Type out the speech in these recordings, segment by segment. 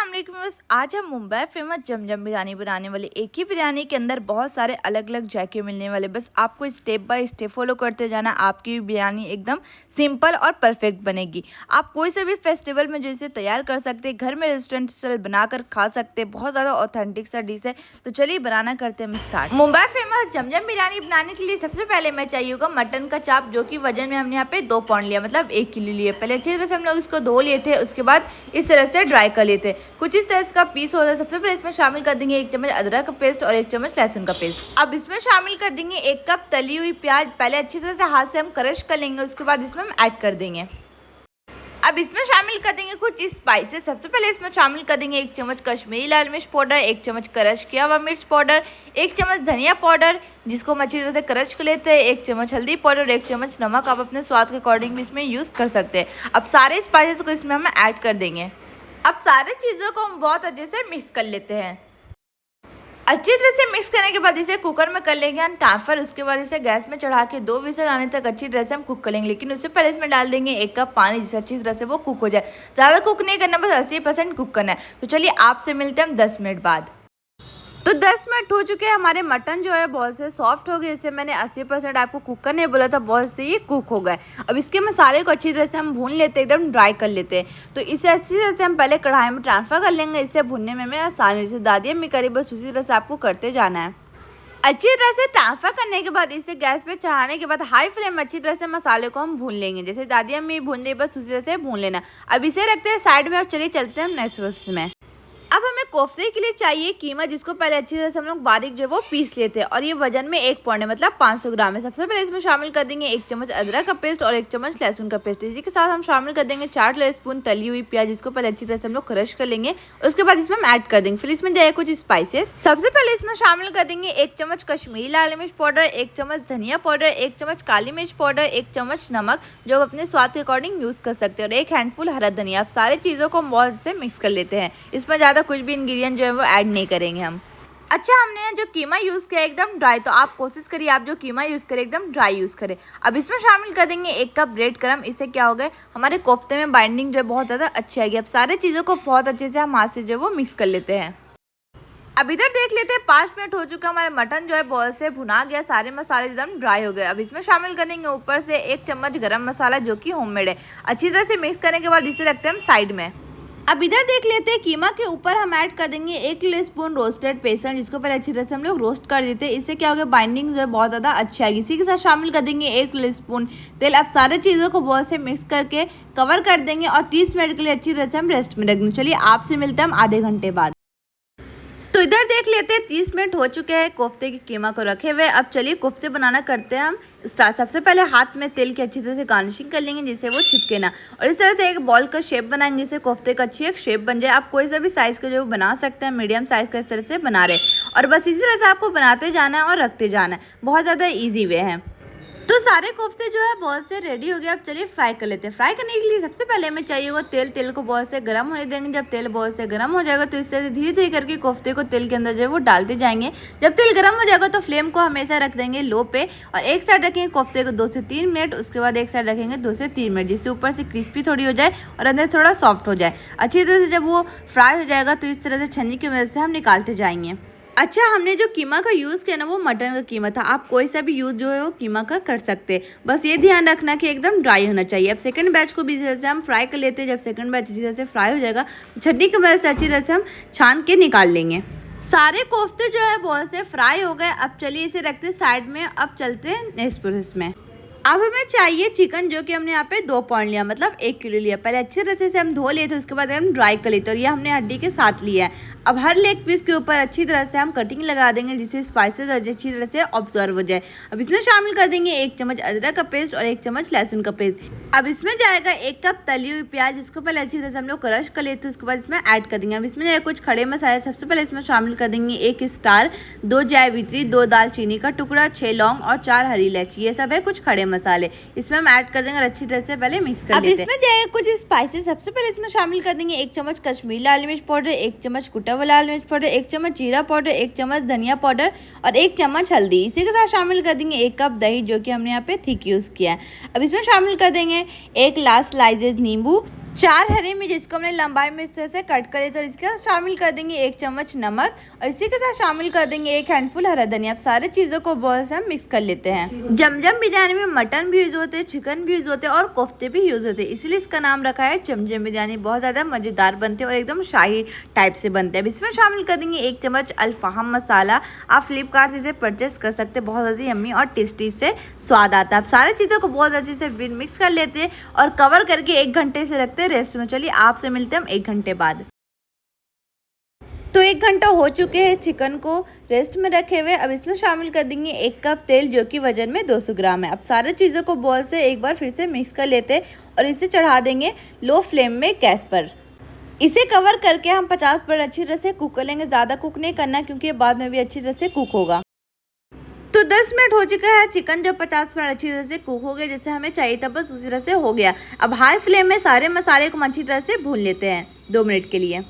अस्सलाम वालेकुम। बस आज हम मुंबई फेमस जमजम बिरयानी बनाने वाले। एक ही बिरयानी के अंदर बहुत सारे अलग अलग जायके मिलने वाले। बस आपको स्टेप बाय स्टेप फॉलो करते जाना, आपकी बिरयानी एकदम सिंपल और परफेक्ट बनेगी। आप कोई से भी फेस्टिवल में जैसे तैयार कर सकते हैं, घर में रेस्टोरेंट स्टाइल बनाकर खा सकते हैं। बहुत ज़्यादा ऑथेंटिक सा डिश है। तो चलिए बनाना करते हैं हम स्टार्ट। मुंबई फेमस जमजम बिरयानी बनाने के लिए सबसे पहले मैं चाहिए होगा मटन का चाप, जो कि वजन में हमने यहाँ पे 2 पाउंड लिया, मतलब 1 किलो लिए। पहले अच्छी तरह से हम लोग इसको धो लिए थे, उसके बाद इस तरह से ड्राई कर लिए थे। कुछ इस तरह इसका पीस होता है। सबसे पहले इसमें शामिल कर देंगे 1 चम्मच अदरक का पेस्ट और 1 चम्मच लहसुन का पेस्ट। अब इसमें शामिल कर देंगे 1 कप तली हुई प्याज। पहले अच्छी तरह से हाथ से हम क्रश कर लेंगे, उसके बाद इसमें हम ऐड कर देंगे। अब इसमें शामिल कर देंगे कुछ स्पाइसेस। सबसे पहले इसमें शामिल कर देंगे 1 चम्मच कश्मीरी लाल मिर्च पाउडर, 1 चम्मच क्रश किया हुआ मिर्च पाउडर, 1 चम्मच धनिया पाउडर जिसको हम अच्छी तरह से क्रश कर लेते हैं, 1 चम्मच हल्दी पाउडर, 1 चम्मच नमक। आप अपने स्वाद के अकॉर्डिंग भी इसमें यूज़ कर सकते हैं। अब सारे स्पाइसेस को इसमें हम ऐड कर देंगे। अब सारे चीज़ों को हम बहुत अच्छे से मिक्स कर लेते हैं। अच्छी तरह से मिक्स करने के बाद इसे कुकर में कर लेंगे हम ट्रांसफर। उसके बाद इसे गैस में चढ़ा के 2 विसल आने तक अच्छी तरह से हम कुक कर लेंगे। लेकिन उससे पहले इसमें डाल देंगे 1 कप पानी, जिससे अच्छी तरह से वो कुक हो जाए। ज़्यादा कुक नहीं करना, बस 80% कुक करना है। तो चलिए आपसे मिलते हैं हम 10 मिनट बाद। तो 10 मिनट हो चुके हैं। हमारे मटन जो है बहुत से सॉफ्ट हो गए। इसे मैंने 80% आपको कुक करने बोला था, बहुत से ये कुक हो गए। अब इसके मसाले को अच्छी तरह से हम भून लेते हैं, एकदम ड्राई कर लेते हैं। तो इसे अच्छी तरह से हम पहले कढ़ाई में ट्रांसफ़र कर लेंगे। इसे भूनने में हमें आसानी से दादी अम्मी करी, बस उसी तरह से आपको करते जाना है। अच्छी तरह से ट्रांसफर करने के बाद इसे गैस पे चढ़ाने के बाद हाई फ्लेम में अच्छी तरह से मसाले को हम भून लेंगे। जैसे दादी अम्मी भून दे, बस उसी तरह से भून लेना। अब इसे रखते हैं साइड में और चलिए चलते हैं हम नेक्स्ट प्रोसेस में। अब हमें कोफ्ते के लिए चाहिए कीमा, जिसको पहले अच्छी तरह से हम लोग बारीक जो है वो पीस लेते हैं। और ये वजन में 1 पाउंड है, मतलब 500 ग्राम है। सबसे पहले इसमें शामिल कर देंगे 1 चम्मच अदरक का पेस्ट और 1 चम्मच लहसुन का पेस्ट। इसी के साथ हम शामिल कर देंगे 4 टेबलस्पून तली हुई प्याज, जिसको पहले अच्छी तरह से हम लोग क्रश कर लेंगे। उसके बाद इसमें हम ऐड कर देंगे। फिर इसमें जाए कुछ स्पाइसेस। सबसे पहले इसमें शामिल कर देंगे 1 चम्मच कश्मीरी लाल मिर्च पाउडर, 1 चम्मच धनिया पाउडर, 1 चम्मच काली मिर्च पाउडर, 1 चम्मच नमक जो आप अपने स्वाद के अकॉर्डिंग यूज़ कर सकते हैं, और 1 हैंडफुल हरा धनिया। आप सारी चीज़ों को हम बहुत से मिक्स कर लेते हैं। इसमें ज़्यादा कुछ भी इंग्रेडिएंट जो है वो ऐड नहीं करेंगे हम। अच्छा, हमने जो कीमा यूज़ किया एकदम ड्राई, तो आप कोशिश करिए आप जो कीमा यूज़ करें एकदम ड्राई यूज़ करें। अब इसमें शामिल कर देंगे 1 कप ब्रेड क्रम्ब। इससे क्या हो गया, हमारे कोफ्ते में बाइंडिंग जो है बहुत ज़्यादा अच्छी आएगी। अब सारी चीज़ों को बहुत अच्छे से हम हाथ से जो है वो मिक्स कर लेते हैं। अब इधर देख लेते हैं 5 मिनट हो चुका, हमारे मटन जो है बहुत से भुना गया, सारे मसाले एकदम ड्राई हो गए। अब इसमें शामिल करेंगे ऊपर से 1 चम्मच गरम मसाला, जो कि होममेड है। अच्छी तरह से मिक्स करने के बाद इसे रखते हैं हम साइड में। अब इधर देख लेते हैं कीमा के ऊपर हम ऐड कर देंगे 1 टीस्पून रोस्टेड बेसन, जिसको पहले अच्छी तरह से हम लोग रोस्ट कर देते हैं। इससे क्या होगा, बाइंडिंग जो है बहुत ज़्यादा अच्छी आएगी। इसी के साथ शामिल कर देंगे 1 टीस्पून तेल। अब सारे चीज़ों को बहुत से मिक्स करके कवर कर देंगे और 30 मिनट के लिए अच्छी तरह से हम रेस्ट में रख देंगे। चलिए आपसे मिलते हैं हम आधे घंटे बाद। तो इधर देख लेते हैं 30 मिनट हो चुके हैं कोफ्ते की कीमा को रखे हुए। अब चलिए कोफ्ते बनाना करते हैं हम स्टार्ट। सबसे पहले हाथ में तेल की अच्छी तरह से गार्निशिंग कर लेंगे, जिससे वो चिपके ना। और इस तरह से एक बॉल का शेप बनाएंगे, जिससे कोफ्ते का अच्छी एक शेप बन जाए। आप कोई सा भी साइज़ का जो बना सकते हैं, मीडियम साइज़ का इस तरह से बना रहे। और बस इसी तरह से आपको बनाते जाना है और रखते जाना है। बहुत ज़्यादा ईजी वे है। तो सारे कोफ्ते जो है बहुत से रेडी हो गए। अब चलिए फ्राई कर लेते हैं। फ्राई करने के लिए सबसे पहले हमें चाहिए होगा तेल। तेल को बहुत से गर्म होने देंगे। जब तेल बहुत से गर्म हो जाएगा तो इस तरह से धीरे धीरे करके कोफ्ते को तेल के अंदर जो है वो डालते जाएंगे। जब तेल गर्म हो जाएगा तो फ्लेम को हमेशा रख देंगे लो पे, और एक साइड रखेंगे कोफ्ते को 2 से 3 मिनट। उसके बाद एक साइड रखेंगे 2 से 3 मिनट, जिससे ऊपर से क्रिस्पी थोड़ी हो जाए और अंदर थोड़ा सॉफ्ट हो जाए। अच्छी तरह से जब वो फ्राई हो जाएगा तो इस तरह से छन्नी की मदद से हम निकालते जाएंगे। अच्छा, हमने जो कीमा का यूज़ किया ना वो मटन का कीमा था। आप कोई सा भी यूज़ जो है वो कीमा का कर सकते हैं। बस ये ध्यान रखना कि एकदम ड्राई होना चाहिए। अब सेकंड बैच को भी इसी तरह से हम फ्राई कर लेते हैं। जब सेकंड बैच इसी तरह से फ्राई हो जाएगा तो छन्नी की मदद से अच्छी तरह से हम छान के निकाल लेंगे। सारे कोफ्ते जो है बहुत से फ्राई हो गए। अब चलिए इसे रखते हैं साइड में। अब चलते हैं नेक्स्ट प्रोसेस में। अब हमें चाहिए चिकन, जो कि हमने यहाँ पे 2 पाउंड लिया, मतलब 1 किलो लिया। पहले अच्छी तरह से हम धो लिए थे, उसके बाद हम ड्राई कर लेते और ये हमने हड्डी के साथ लिया है। अब हर लेग पीस के ऊपर अच्छी तरह से हम कटिंग लगा देंगे, जिससे स्पाइसेस अच्छी तरह से ऑब्जर्व हो जाए। अब इसमें शामिल कर देंगे 1 चम्मच अदरक का पेस्ट और 1 चम्मच लहसुन का पेस्ट। अब इसमें जाएगा 1 कप तली हुई प्याज, जिसको पहले अच्छी तरह से हम लोग क्रश कर लेते हैं। उसके बाद इसमें ऐड कर देंगे। अब इसमें जाएगा कुछ खड़े मसाले। सबसे पहले इसमें शामिल कर देंगे 1 स्टार, 2 जावित्री, 2 दालचीनी का टुकड़ा, 6 लौंग और 4 हरी इलायची। ये सब है कुछ खड़े मसाले। इसमें हम ऐड कर देंगे और अच्छी तरह से पहले मिक्स कर लेते हैं। अब इसमें जाएगा कुछ स्पाइसेस। सबसे पहले इसमें शामिल कर देंगे 1 चम्मच कश्मीरी लाल मिर्च पाउडर, 1 चम्मच कुटा हुआ लाल मिर्च पाउडर, 1 चम्मच जीरा पाउडर, 1 चम्मच धनिया पाउडर और 1 चम्मच हल्दी। इसी के साथ शामिल कर देंगे 1 कप दही, जो कि हमने यहाँ पे थिक यूज़ किया है। अब इसमें शामिल कर देंगे 1 लार्ज स्लाइसेस नींबू, 4 हरी मिर्च जिसको हमने लंबाई में इस तरह से कट कर लिया, तो इसके साथ शामिल कर देंगे 1 चम्मच नमक और इसी के साथ शामिल कर देंगे 1 हैंडफुल हरा धनिया। अब सारे चीज़ों को बहुत से हम मिक्स कर लेते हैं। जमजम बिरयानी में मटन भी यूज़ होते हैं, चिकन भी यूज़ होते हैं और कोफ्ते भी यूज़ होते हैं, इसीलिए इसका नाम रखा है जमजम बिरयानी। बहुत ज़्यादा मज़ेदार बनते हैं और एकदम शाही टाइप से बनते हैं। अब इसमें शामिल कर देंगे 1 चम्मच अल्फाम मसाला। आप फ्लिपकार्ट से इसे परचेस कर सकते हैं, बहुत ज़्यादा यम्मी और टेस्टी से स्वाद आता है। अब सारी चीज़ों को बहुत अच्छे से फिर मिक्स कर लेते हैं और कवर करके 1 घंटे से रखते हैं रेस्ट में। चलिए आपसे मिलते हैं हम 1 घंटे बाद। तो 1 घंटा हो चुके हैं चिकन को रेस्ट में रखे हुए। अब इसमें शामिल कर देंगे 1 कप तेल जो कि वजन में 200 ग्राम है। अब सारे चीज़ों को बॉल से एक बार फिर से मिक्स कर लेते हैं और इसे चढ़ा देंगे लो फ्लेम में गैस पर। इसे कवर करके हम 50 मिनट अच्छी तरह से कुक कर लेंगे। ज़्यादा कुक नहीं करना क्योंकि ये बाद में भी अच्छी तरह से कुक होगा। तो 10 मिनट हो चुका है, चिकन जब 50 मिनट अच्छी तरह से कुक हो गया जैसे हमें चाहिए था, बस उसी तरह से हो गया। अब हाई फ्लेम में सारे मसाले को अच्छी तरह से भून लेते हैं 2 मिनट के लिए।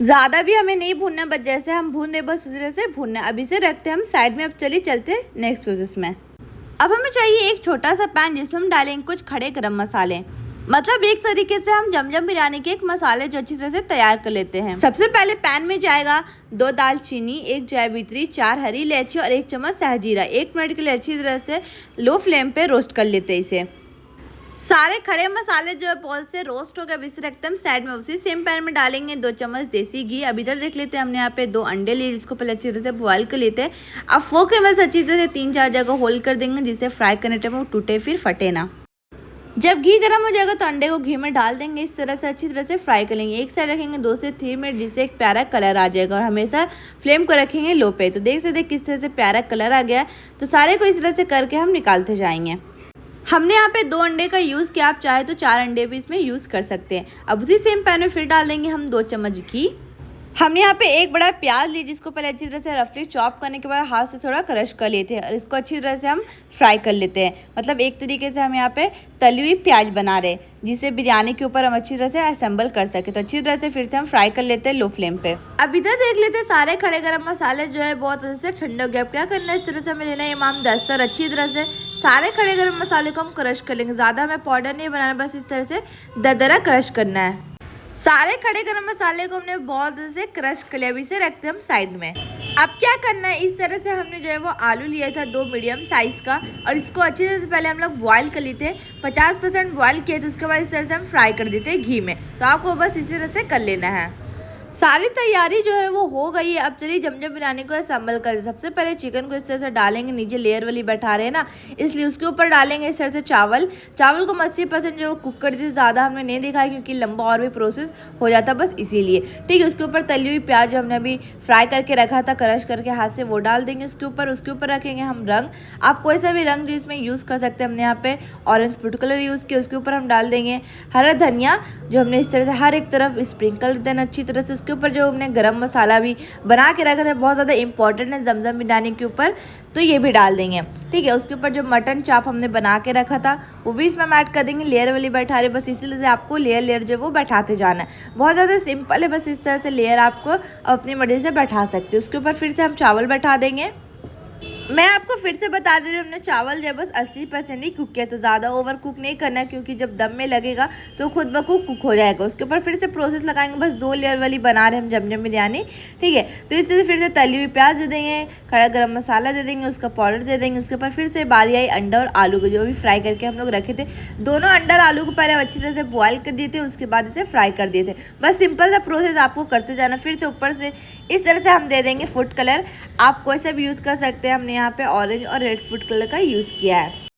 ज़्यादा भी हमें नहीं भूनना, बस जैसे हम भून दे बस उसी तरह से भूनना। अब इसे रखते हैं हम साइड में। अब चलिए चलते नेक्स्ट प्रोसेस में। अब हमें चाहिए एक छोटा सा पैन जिसमें हम डालेंगे कुछ खड़े गरम मसाले, मतलब एक तरीके से हम जमजम बिरयानी के एक मसाले जो अच्छी तरह से तैयार कर लेते हैं। सबसे पहले पैन में जाएगा 2 दालचीनी, 1 जावित्री, 4 हरी इलायची और 1 चम्मच सहजीरा। 1 मिनट के लिए अच्छी तरह से लो फ्लेम पे रोस्ट कर लेते हैं इसे। सारे खड़े मसाले जो है बॉल से रोस्ट हो गए। अब इसे रखते हैं हम साइड में। उसी सेम पैन में डालेंगे 2 चम्मच देसी घी। अब इधर देख लेते हैं, हमने यहाँ पे 2 अंडे लिए जिसको पहले अच्छी तरह से बॉयल कर लेते हैं। अब फोक के मदद से अच्छी तरह से 3-4 जगह होल्ड कर देंगे जिससे फ्राई करने टाइम वो टूटे फिर फटे ना। जब घी गर्म हो जाएगा तो अंडे को घी में डाल देंगे, इस तरह से अच्छी तरह से फ्राई कर लेंगे। एक साइड रखेंगे 2 से 3 मिनट जिससे एक प्यारा कलर आ जाएगा और हमेशा फ्लेम को रखेंगे लो पे। तो देख सकते किस तरह से प्यारा कलर आ गया। तो सारे को इस तरह से करके हम निकालते जाएंगे। हमने यहाँ पे 2 अंडे का यूज़ किया, आप चाहे तो 4 अंडे भी इसमें यूज़ कर सकते हैं। अब उसी सेम पैन में फिर डाल देंगे हम 2 चम्मच घी। हमने यहाँ पे एक बड़ा प्याज ली जिसको पहले अच्छी तरह से रफली चॉप करने के बाद हाथ से थोड़ा क्रश कर लेते हैं और इसको अच्छी तरह से हम फ्राई कर लेते हैं। मतलब एक तरीके से हम यहाँ पे तली हुई प्याज बना रहे हैं जिसे बिरयानी के ऊपर हम अच्छी तरह से असेंबल कर सके। तो अच्छी तरह से फिर से हम फ्राई कर लेते हैं लो फ्लेम पे। अब इधर देख लेते हैं सारे खड़े गरम मसाले जो है बहुत अच्छे से ठंडे हो गए। अब क्या करना है, इस तरह से हमें लेना है इमाम दस्तर। अच्छी तरह से सारे खड़े गरम मसाले को हम क्रश कर लेंगे। ज़्यादा हमें पाउडर नहीं बनाना, बस इस तरह से दरदरा क्रश करना है। सारे खड़े गरम मसाले को हमने बहुत अच्छे से क्रश कर लिया। अभी इसे रखते हैं हम साइड में। अब क्या करना है, इस तरह से हमने जो है वो आलू लिया था 2 मीडियम साइज़ का और इसको अच्छे से पहले हम लोग बॉयल कर लेते हैं। 50% बॉयल किए तो उसके बाद इस तरह से हम फ्राई कर देते हैं घी में। तो आपको बस इसी तरह से कर लेना है। सारी तैयारी जो है वो हो गई है। अब चलिए जमजम बिरयानी को असेंबल करें। सबसे पहले चिकन को इस तरह से डालेंगे, नीचे लेयर वाली बैठा रहे हैं ना, इसलिए उसके ऊपर डालेंगे इस तरह से चावल को 80% जो कुक कर दी, ज़्यादा हमने नहीं दिखाया क्योंकि लंबा और भी प्रोसेस हो जाता बस इसीलिए। ठीक है, उसके ऊपर तली हुई प्याज जो हमने अभी फ्राई करके रखा था क्रश करके हाथ से, वो डाल देंगे उसके ऊपर रखेंगे हम रंग। आप कोई सा भी रंग जो इसमें यूज़ कर सकते हैं। हमने यहाँ पे ऑरेंज फूड कलर यूज़ किया। उसके ऊपर हम डाल देंगे हरा धनिया जो हमने इस तरह से हर एक तरफ स्प्रिंकल देना अच्छी तरह से। उसके ऊपर जो हमने गरम मसाला भी बना के रखा था, बहुत ज़्यादा इंपॉर्टेंट है जमजम बिरयानी के ऊपर, तो ये भी डाल देंगे। ठीक है, उसके ऊपर जो मटन चाप हमने बना के रखा था वो भी इसमें हम ऐड कर देंगे। लेयर वाली बैठा रहे, बस इसीलिए आपको लेयर जो है वो बैठाते जाना है। बहुत ज़्यादा सिंपल है, बस इस तरह से लेयर आपको अपनी मर्जी से बैठा सकते हो। उसके ऊपर फिर से हम चावल बैठा देंगे। मैं आपको फिर से बता दे रही हूँ, हमने चावल जो है बस 80% ही कुक किया, तो ज़्यादा ओवर कुक नहीं करना क्योंकि जब दम में लगेगा तो खुद ब खुद कुक हो जाएगा। उसके ऊपर फिर से प्रोसेस लगाएंगे। बस 2 लेयर वाली बना रहे हैं हम जमजम बिरयानी। ठीक है, तो इस तरह से फिर से तली हुई प्याज दे देंगे, खड़ा गरम मसाला दे देंगे, उसका पाउडर दे देंगे। उसके ऊपर फिर से बारी आई अंडा और आलू को जो भी फ्राई करके हम लोग रखे थे। दोनों अंडा और आलू को पहले अच्छी तरह से बॉयल कर दिए थे, उसके बाद इसे फ्राई कर दिए थे। बस सिंपल सा प्रोसेस आपको करते जाना। फिर से ऊपर से इस तरह से हम दे देंगे फूड कलर। आप कोई सा भी यूज़ कर सकते हैं। हमने यहाँ पे ऑरेंज और रेड फूड कलर का यूज़ किया है।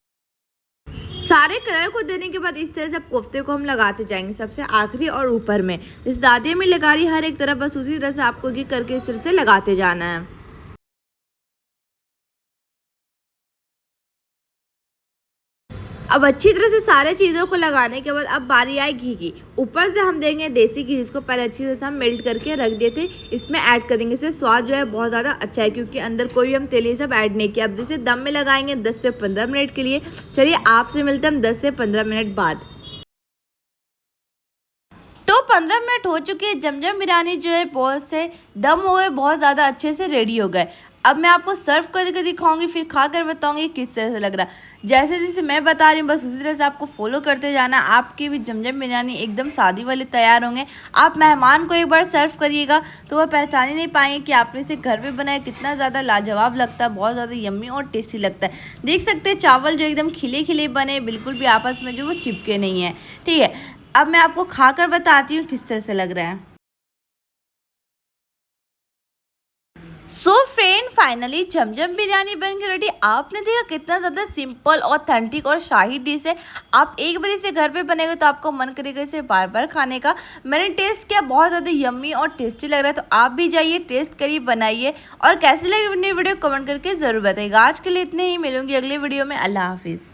सारे कलर को देने के बाद इस तरह से कोफ्ते को हम लगाते जाएंगे, सबसे आखिरी और ऊपर में। इस दादी में लगा रही हर एक तरफ, बस उसी तरह से आपको ये करके इस तरह से लगाते जाना है। अब अच्छी तरह से सारे चीज़ों को लगाने के बाद अब बारी आई घी की। ऊपर से हम देंगे देसी घी जिसको पहले अच्छी तरह से हम मेल्ट करके रख दिए थे, इसमें ऐड कर देंगे। इससे स्वाद जो है बहुत ज़्यादा अच्छा है क्योंकि अंदर कोई भी हम तेल ये सब ऐड नहीं किया। अब जैसे दम में लगाएंगे 10 से 15 मिनट के लिए। चलिए आपसे मिलते हैं हम 10 से 15 मिनट बाद। तो 15 मिनट हो चुके हैं। जमजम बिरयानी जो है बहुत से दम हुए बहुत ज़्यादा अच्छे से रेडी हो गए। अब मैं आपको सर्व करके दिखाऊंगी, फिर खा कर बताऊंगी किस तरह से लग रहा है। जैसे जैसे मैं बता रही हूँ बस उसी तरह से आपको फॉलो करते जाना। आपकी भी जमजम बिरयानी एकदम शादी वाले तैयार होंगे। आप मेहमान को एक बार सर्व करिएगा तो वह पहचान ही नहीं पाएंगे कि आपने इसे घर पे बनाया। कितना ज़्यादा लाजवाब लगता है, बहुत ज़्यादा यम्मी और टेस्टी लगता है। देख सकते हैं चावल जो एकदम खिले खिले बने, बिल्कुल भी आपस में जो वो चिपके नहीं है। ठीक है, अब मैं आपको खाकर बताती हूँ किस तरह से लग रहा है। सो फ्रेंड, फाइनली जमजम बिरयानी बन के रेडी। आपने देखा कितना ज़्यादा सिंपल, ऑथेंटिक और शाही डिश है। आप एक बार इसे घर पे बनेगा तो आपको मन करेगा इसे बार बार खाने का। मैंने टेस्ट किया, बहुत ज़्यादा यम्मी और टेस्टी लग रहा है। तो आप भी जाइए, टेस्ट करिए, बनाइए और कैसी लगी अपनी वीडियो कमेंट करके ज़रूर बताइएगा। आज के लिए इतने ही, मिलूंगी अगले वीडियो में। अल्लाह हाफिज़।